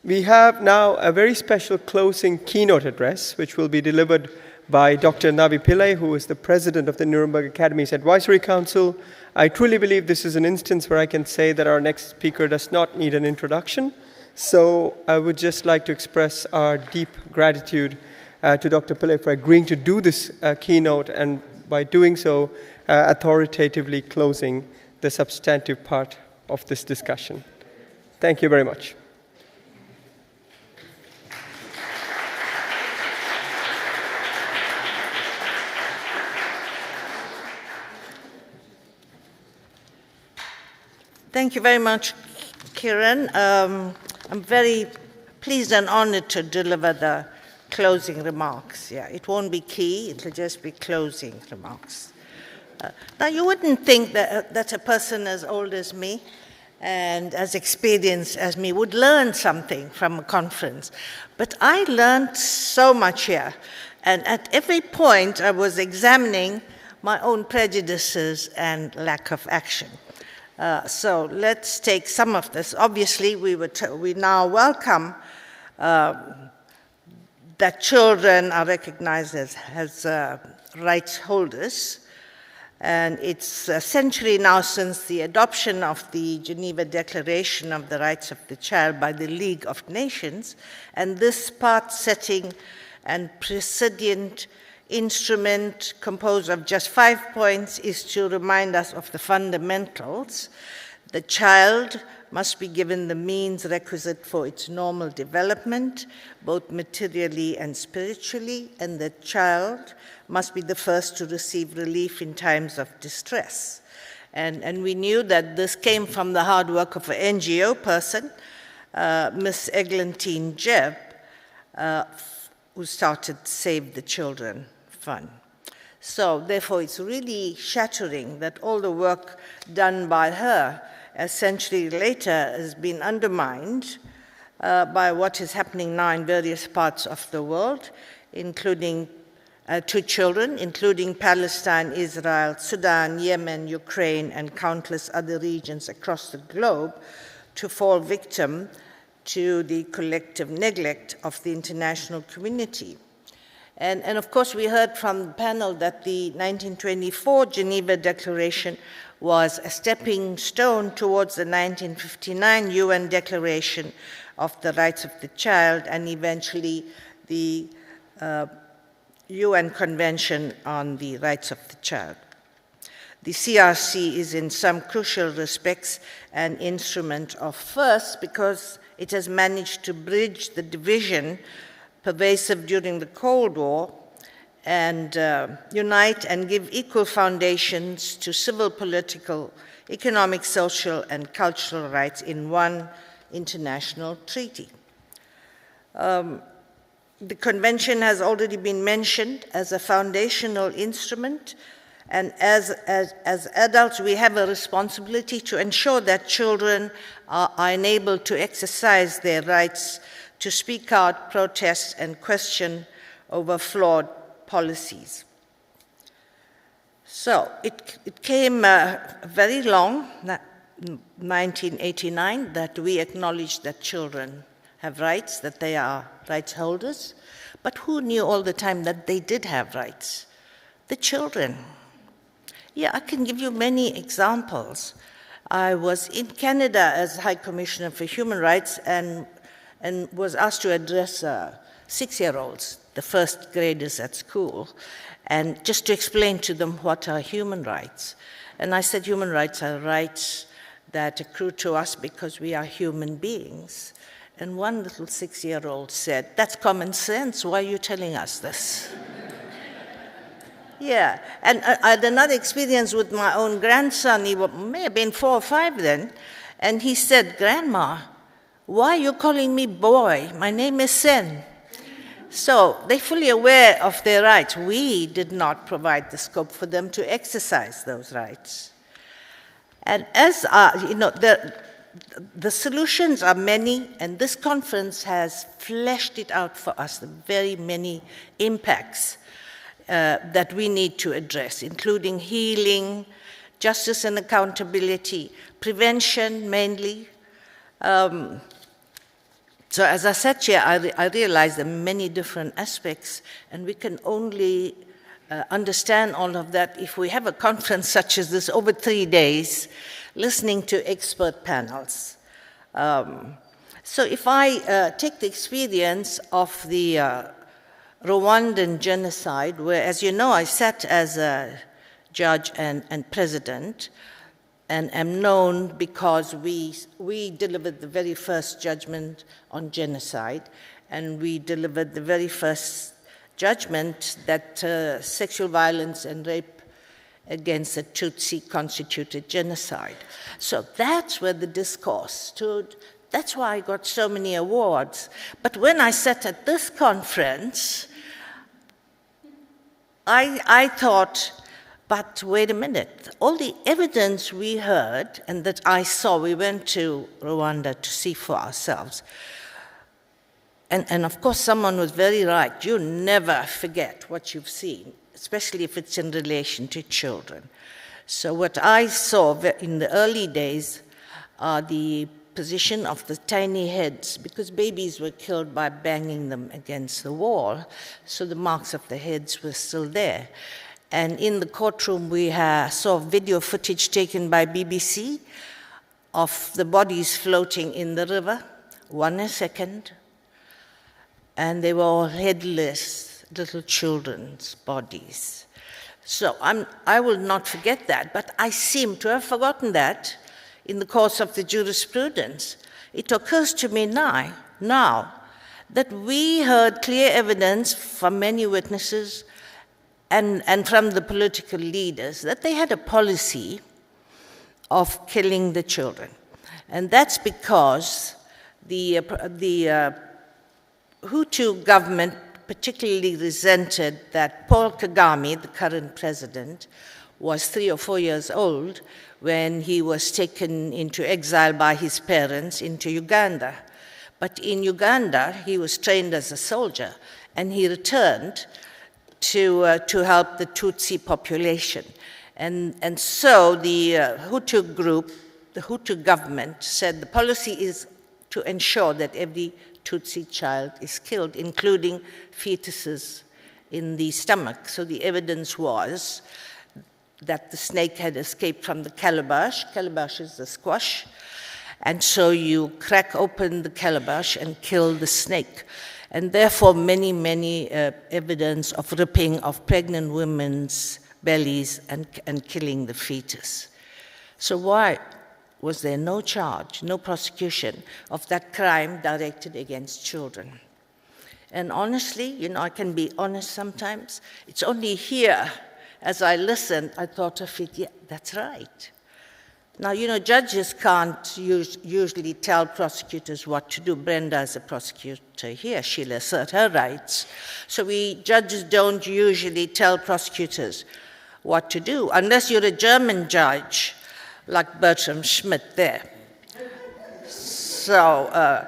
We have now a very special closing keynote address, which will be delivered by Dr. Navi Pillay, who is the president of the Nuremberg Academy's Advisory Council. I truly believe this is an instance where I can say that our next speaker does not need an introduction. So I would just like to express our deep gratitude to Dr. Pillay for agreeing to do this keynote, and by doing so, authoritatively closing the substantive part of this discussion. Thank you very much. Thank you very much, Kiran. I'm very pleased and honored to deliver the closing remarks. Yeah, it won't be key, it'll just be closing remarks. Now, you wouldn't think that a person as old as me and as experienced as me would learn something from a conference, but I learned so much here. And at every point, I was examining my own prejudices and lack of action. So let's take some of this. Obviously, we now welcome that children are recognized as rights holders. And it's a century now since the adoption of the Geneva Declaration of the Rights of the Child by the League of Nations. And this path-setting and precedent instrument, composed of just 5 points, is to remind us of the fundamentals. The child must be given the means requisite for its normal development, both materially and spiritually, and the child must be the first to receive relief in times of distress. And we knew that this came from the hard work of an NGO person, Miss Eglantine Jebb, who started Save the Children Fund. So therefore, it's really shattering that all the work done by her a century later has been undermined by what is happening now in various parts of the world, including to children, including Palestine, Israel, Sudan, Yemen, Ukraine, and countless other regions across the globe, to fall victim to the collective neglect of the international community. And of course, we heard from the panel that the 1924 Geneva Declaration was a stepping stone towards the 1959 UN Declaration of the Rights of the Child, and eventually the UN Convention on the Rights of the Child. The CRC is in some crucial respects an instrument of first because it has managed to bridge the division pervasive during the Cold War and unite and give equal foundations to civil, political, economic, social, and cultural rights in one international treaty. The convention has already been mentioned as a foundational instrument, and as adults, we have a responsibility to ensure that children are enabled to exercise their rights to speak out, protest, and question over flawed policies. So it came very long, 1989, that we acknowledged that children have rights, that they are rights holders. But who knew all the time that they did have rights? The children. Yeah, I can give you many examples. I was in Canada as High Commissioner for Human Rights and was asked to address 6-year-olds, the first graders at school, and just to explain to them what are human rights. And I said human rights are rights that accrue to us because we are human beings. And one little 6-year-old said, "That's common sense, why are you telling us this?" Yeah, and I had another experience with my own grandson. He may have been 4 or 5 then, and he said, "Grandma, why are you calling me boy? My name is Sen." So they're fully aware of their rights. We did not provide the scope for them to exercise those rights. And as you know, the solutions are many, and this conference has fleshed it out for us, the very many impacts that we need to address, including healing, justice and accountability, prevention mainly, So as I sat here, I realized there are many different aspects, and we can only understand all of that if we have a conference such as this over 3 days, listening to expert panels. So if I take the experience of the Rwandan genocide, where, as you know, I sat as a judge and president, and am known because we delivered the very first judgment on genocide, and we delivered the very first judgment that sexual violence and rape against the Tutsi constituted genocide. So that's where the discourse stood. That's why I got so many awards. But when I sat at this conference, I thought, but wait a minute, all the evidence we heard and that I saw, we went to Rwanda to see for ourselves. And of course, someone was very right. You never forget what you've seen, especially if it's in relation to children. So what I saw in the early days are the position of the tiny heads, because babies were killed by banging them against the wall, so the marks of the heads were still there. And in the courtroom, we saw video footage taken by BBC of the bodies floating in the river, 1 a second, and they were all headless, little children's bodies. So I will not forget that, but I seem to have forgotten that in the course of the jurisprudence. It occurs to me now that we heard clear evidence from many witnesses and from the political leaders that they had a policy of killing the children. And that's because the Hutu government particularly resented that Paul Kagame, the current president, was 3 or 4 years old when he was taken into exile by his parents into Uganda. But in Uganda, he was trained as a soldier, and he returned to help the Tutsi population. And so the Hutu group, the Hutu government, said the policy is to ensure that every Tutsi child is killed, including fetuses in the stomach. So the evidence was that the snake had escaped from the calabash. Calabash is the squash. And so you crack open the calabash and kill the snake. And therefore, many evidence of ripping of pregnant women's bellies and killing the fetus. So why was there no charge, no prosecution of that crime directed against children? And honestly, you know, I can be honest sometimes, it's only here, as I listened, I thought of it, yeah, that's right. Now, you know, judges can't usually tell prosecutors what to do. Brenda is a prosecutor here. She'll assert her rights. So judges don't usually tell prosecutors what to do, unless you're a German judge, like Bertram Schmidt there. So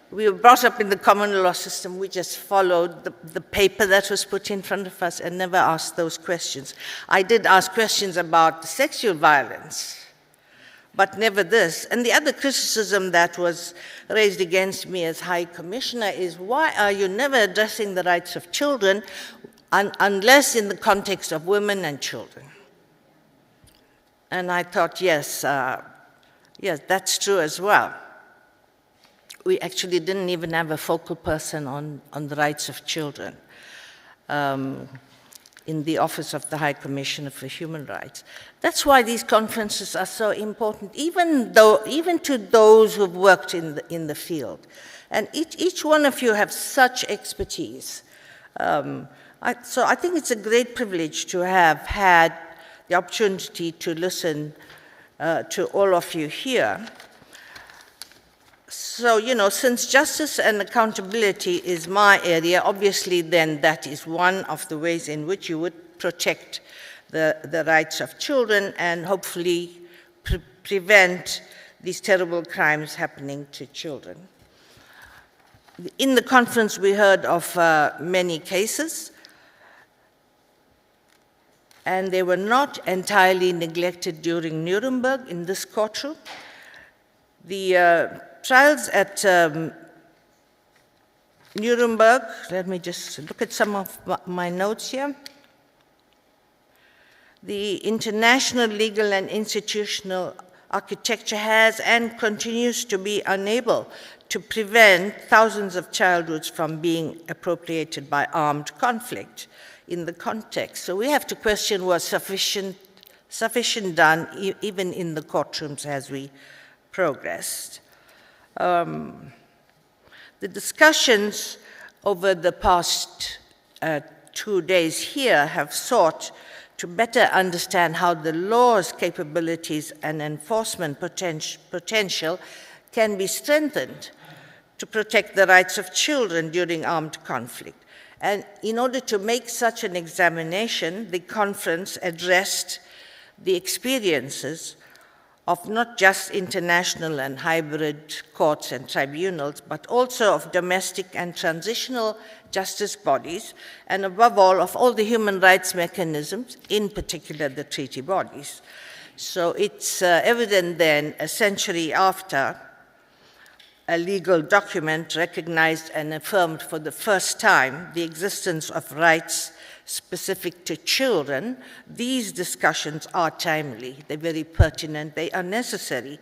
we were brought up in the common law system. We just followed the paper that was put in front of us and never asked those questions. I did ask questions about sexual violence, but never this. And the other criticism that was raised against me as High Commissioner is, why are you never addressing the rights of children unless in the context of women and children? And I thought, yes, that's true as well. We actually didn't even have a focal person on the rights of children in the Office of the High Commissioner for Human Rights. That's why these conferences are so important, even to those who've worked in the field. And each one of you have such expertise. So I think it's a great privilege to have had the opportunity to listen to all of you here. So, you know, since justice and accountability is my area, obviously then that is one of the ways in which you would protect the rights of children and hopefully prevent these terrible crimes happening to children. In the conference, we heard of many cases, and they were not entirely neglected during Nuremberg in this courtroom. The trials at Nuremberg, let me just look at some of my notes here. The international legal and institutional architecture has and continues to be unable to prevent thousands of childhoods from being appropriated by armed conflict in the context. So we have to question was sufficient done even in the courtrooms as we progressed. The discussions over the past 2 days here have sought to better understand how the law's capabilities and enforcement potential can be strengthened to protect the rights of children during armed conflict. And in order to make such an examination, the conference addressed the experiences of not just international and hybrid courts and tribunals, but also of domestic and transitional justice bodies, and above all the human rights mechanisms, in particular the treaty bodies. So it's evident then, a century after a legal document recognized and affirmed for the first time the existence of rights specific to children, these discussions are timely, they're very pertinent, they are necessary,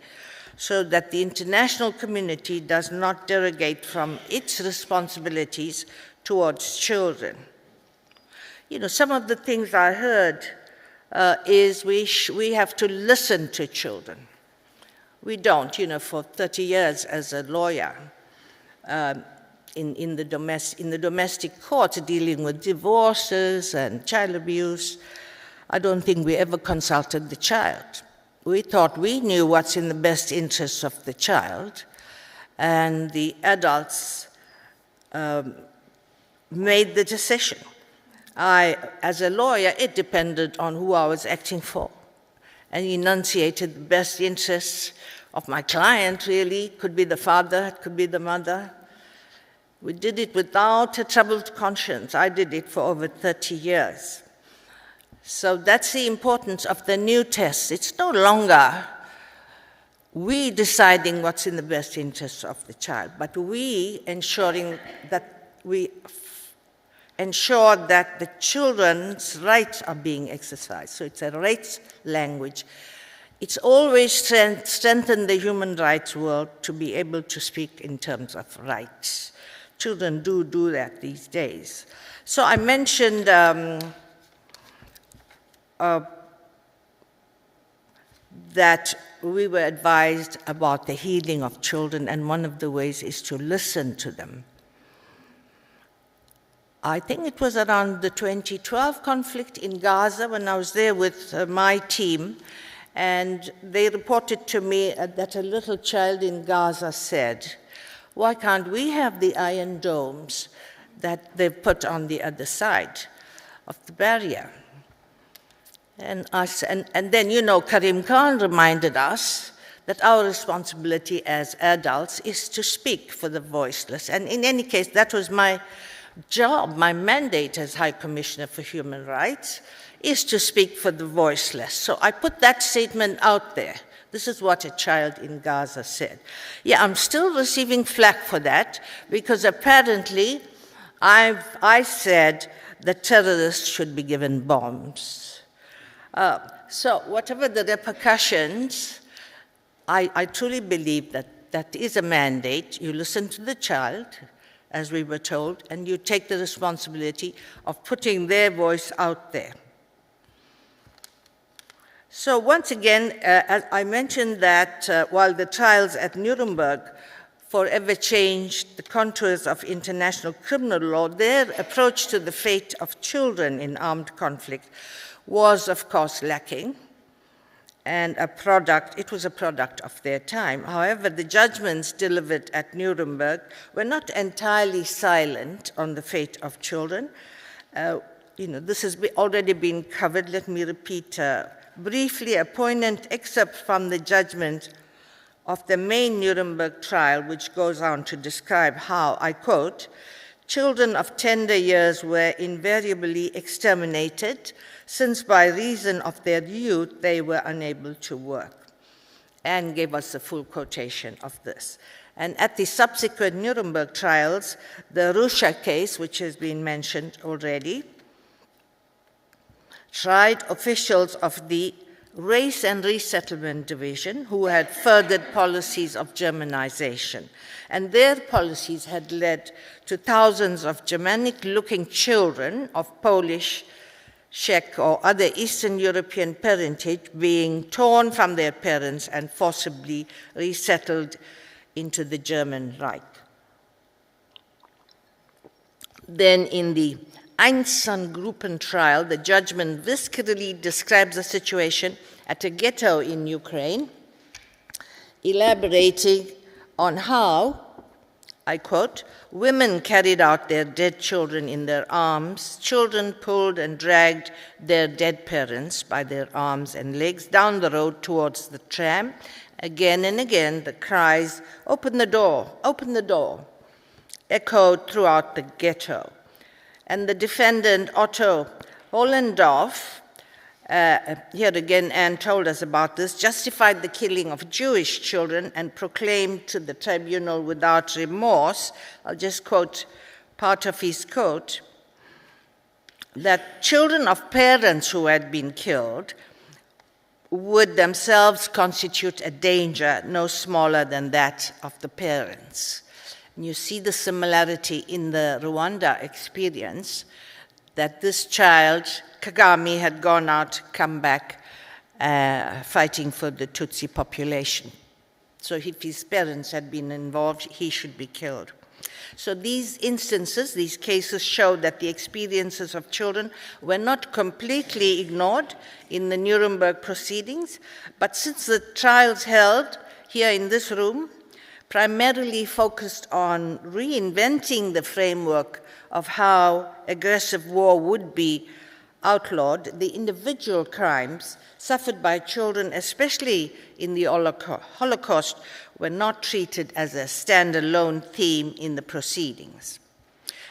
so that the international community does not derogate from its responsibilities towards children. You know, some of the things I heard is we have to listen to children. We don't, you know, for 30 years as a lawyer, in the domestic courts dealing with divorces and child abuse, I don't think we ever consulted the child. We thought we knew what's in the best interests of the child, and the adults made the decision. As a lawyer, it depended on who I was acting for, and enunciated the best interests of my client, really. Could be the father, it could be the mother. We did it without a troubled conscience. I did it for over 30 years. So that's the importance of the new test. It's no longer we deciding what's in the best interests of the child, but we ensuring that we ensure that the children's rights are being exercised. So it's a rights language. It's always strengthened the human rights world to be able to speak in terms of rights. Children do that these days. So I mentioned that we were advised about the healing of children, and one of the ways is to listen to them. I think it was around the 2012 conflict in Gaza when I was there with my team, and they reported to me that a little child in Gaza said, "Why can't we have the iron domes that they've put on the other side of the barrier?" And then, you know, Karim Khan reminded us that our responsibility as adults is to speak for the voiceless. And in any case, that was my job, my mandate as High Commissioner for Human Rights, is to speak for the voiceless. So I put that statement out there. This is what a child in Gaza said. Yeah, I'm still receiving flack for that, because apparently I said that terrorists should be given bombs. So whatever the repercussions, I truly believe that that is a mandate. You listen to the child, as we were told, and you take the responsibility of putting their voice out there. So once again, as I mentioned that while the trials at Nuremberg forever changed the contours of international criminal law, their approach to the fate of children in armed conflict was, of course, lacking, and it was a product of their time. However, the judgments delivered at Nuremberg were not entirely silent on the fate of children. This has already been covered. Let me repeat briefly a poignant excerpt from the judgment of the main Nuremberg trial, which goes on to describe how, I quote, "Children of tender years were invariably exterminated, since by reason of their youth they were unable to work," and gave us a full quotation of this. And at the subsequent Nuremberg trials, the Russia case, which has been mentioned already, tried officials of the Race and Resettlement Division who had furthered policies of Germanization. And their policies had led to thousands of Germanic-looking children of Polish, Czech, or other Eastern European parentage being torn from their parents and forcibly resettled into the German Reich. Then in the Einsatzgruppen trial, the judgment viscerally describes the situation at a ghetto in Ukraine, elaborating on how, I quote, women carried out their dead children in their arms, children pulled and dragged their dead parents by their arms and legs down the road towards the tram. Again and again, the cries, open the door, echoed throughout the ghetto. And the defendant, Otto Hollendorf, here again Anne told us about this, justified the killing of Jewish children and proclaimed to the tribunal without remorse, I'll just quote part of his quote, that children of parents who had been killed would themselves constitute a danger no smaller than that of the parents. And you see the similarity in the Rwanda experience, that this child, Kagame, had gone out, come back, fighting for the Tutsi population. So if his parents had been involved, he should be killed. So these instances, these cases show that the experiences of children were not completely ignored in the Nuremberg proceedings, but since the trials held here in this room primarily focused on reinventing the framework of how aggressive war would be outlawed, the individual crimes suffered by children, especially in the Holocaust, were not treated as a standalone theme in the proceedings.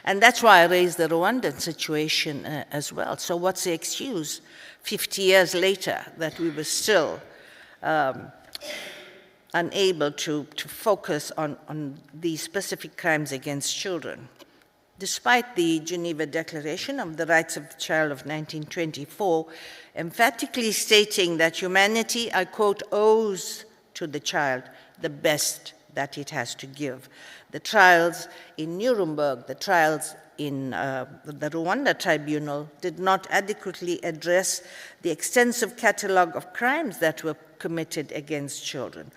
And that's why I raised the Rwandan situation as well. So what's the excuse 50 years later that we were still unable to focus on these specific crimes against children? Despite the Geneva Declaration of the Rights of the Child of 1924, emphatically stating that humanity, I quote, owes to the child the best that it has to give. The trials in Nuremberg, the trials in the Rwanda Tribunal did not adequately address the extensive catalogue of crimes that were committed against children.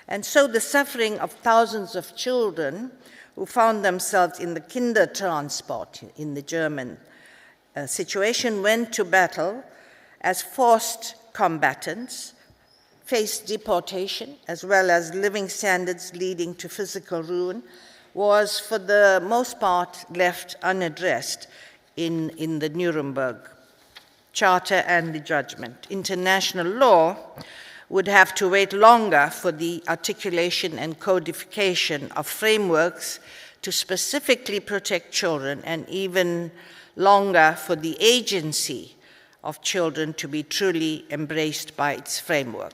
And so the suffering of thousands of children who found themselves in the Kindertransport in the German situation went to battle as forced combatants, faced deportation, as well as living standards leading to physical ruin, was for the most part left unaddressed in the Nuremberg Charter and the judgment. International law would have to wait longer for the articulation and codification of frameworks to specifically protect children, and even longer for the agency of children to be truly embraced by its framework.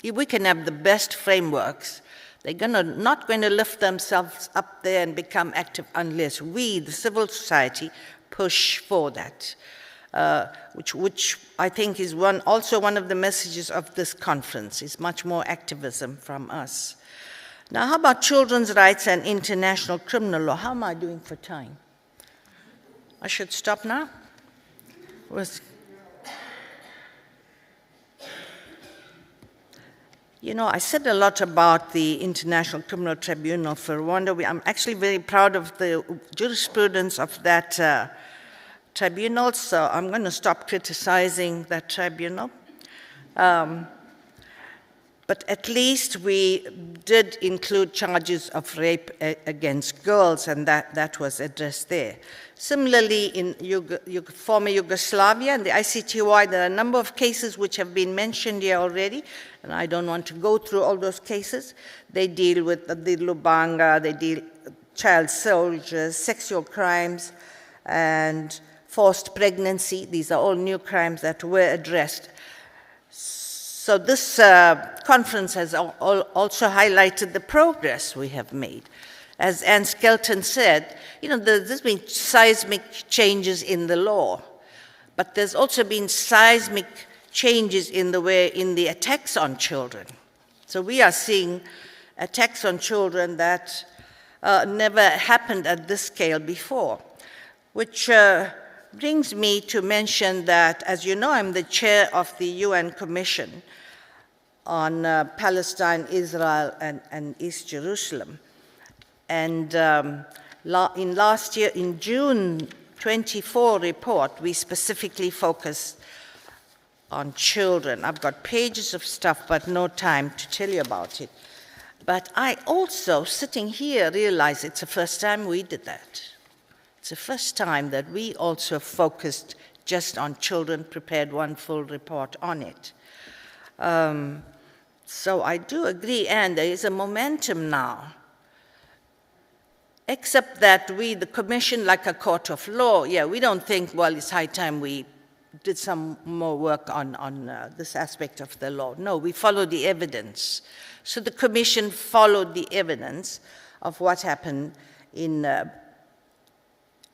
If we can have the best frameworks, they're not going to lift themselves up there and become active unless we, the civil society, push for that. Which I think is also one of the messages of this conference, is much more activism from us. Now, how about children's rights and international criminal law? How am I doing for time? I should stop now? You know, I said a lot about the International Criminal Tribunal for Rwanda. I'm actually very proud of the jurisprudence of that tribunal, so I'm going to stop criticizing that tribunal. But at least we did include charges of rape against girls, and that was addressed there. Similarly, in former Yugoslavia and the ICTY, there are a number of cases which have been mentioned here already, and I don't want to go through all those cases. They deal with the Lubanga, they deal with child soldiers, sexual crimes, and forced pregnancy. These are all new crimes that were addressed. So this conference has also highlighted the progress we have made. As Anne Skelton said, there's been seismic changes in the law, but there's also been seismic changes in the attacks on children. So we are seeing attacks on children that never happened at this scale before, which brings me to mention that, as you know, I'm the chair of the UN Commission on Palestine, Israel, and East Jerusalem. And in last year, in June 24 report, we specifically focused on children. I've got pages of stuff, but no time to tell you about it. But I also, sitting here, realize it's the first time we did that. It's the first time that we also focused just on children, prepared one full report on it. So I do agree, and there is a momentum now. Except that we, the Commission, like a court of law, we don't think, well, it's high time we did some more work on this aspect of the law. No, we follow the evidence. So the Commission followed the evidence of what happened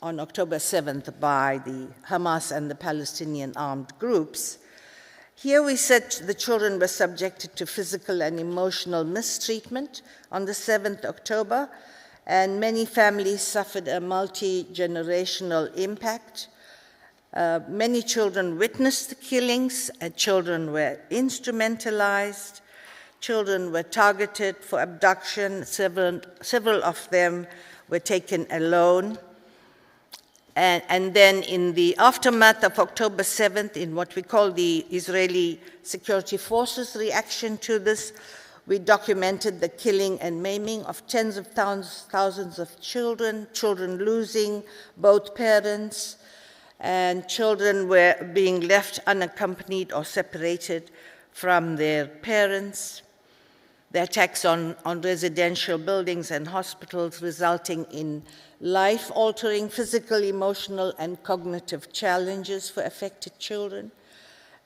on October 7th by the Hamas and the Palestinian armed groups. Here we said the children were subjected to physical and emotional mistreatment on the 7th October, and many families suffered a multi-generational impact. Many children witnessed the killings, and children were instrumentalized. Children were targeted for abduction. Several of them were taken alone. And then in the aftermath of October 7th, in what we call the Israeli Security Forces reaction to this, we documented the killing and maiming of tens of thousands of children, children losing both parents, and children were being left unaccompanied or separated from their parents. The attacks on residential buildings and hospitals resulting in life-altering physical, emotional, and cognitive challenges for affected children.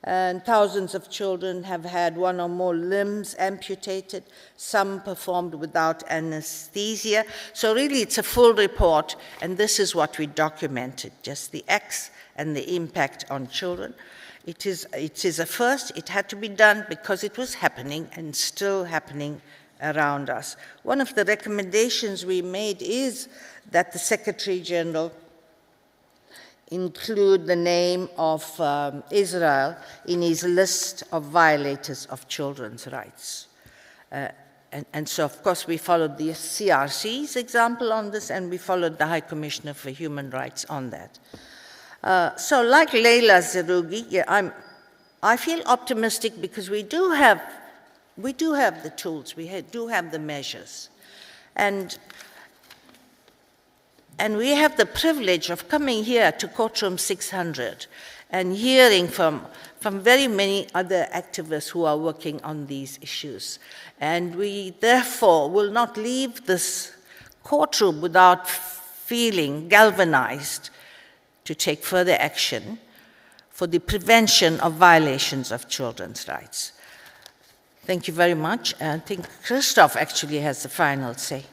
And thousands of children have had one or more limbs amputated, some performed without anesthesia. So really it's a full report, and this is what we documented, just the acts and the impact on children. It is a first. It had to be done because it was happening and still happening around us. One of the recommendations we made is that the Secretary General include the name of Israel in his list of violators of children's rights. And so, of course, we followed the CRC's example on this, and we followed the High Commissioner for Human Rights on that. So like Leila Zerougi, I feel optimistic because we do have the tools, we do have the measures. And we have the privilege of coming here to Courtroom 600 and hearing from very many other activists who are working on these issues. And we therefore will not leave this courtroom without feeling galvanized to take further action for the prevention of violations of children's rights. Thank you very much. And I think Christoph actually has the final say.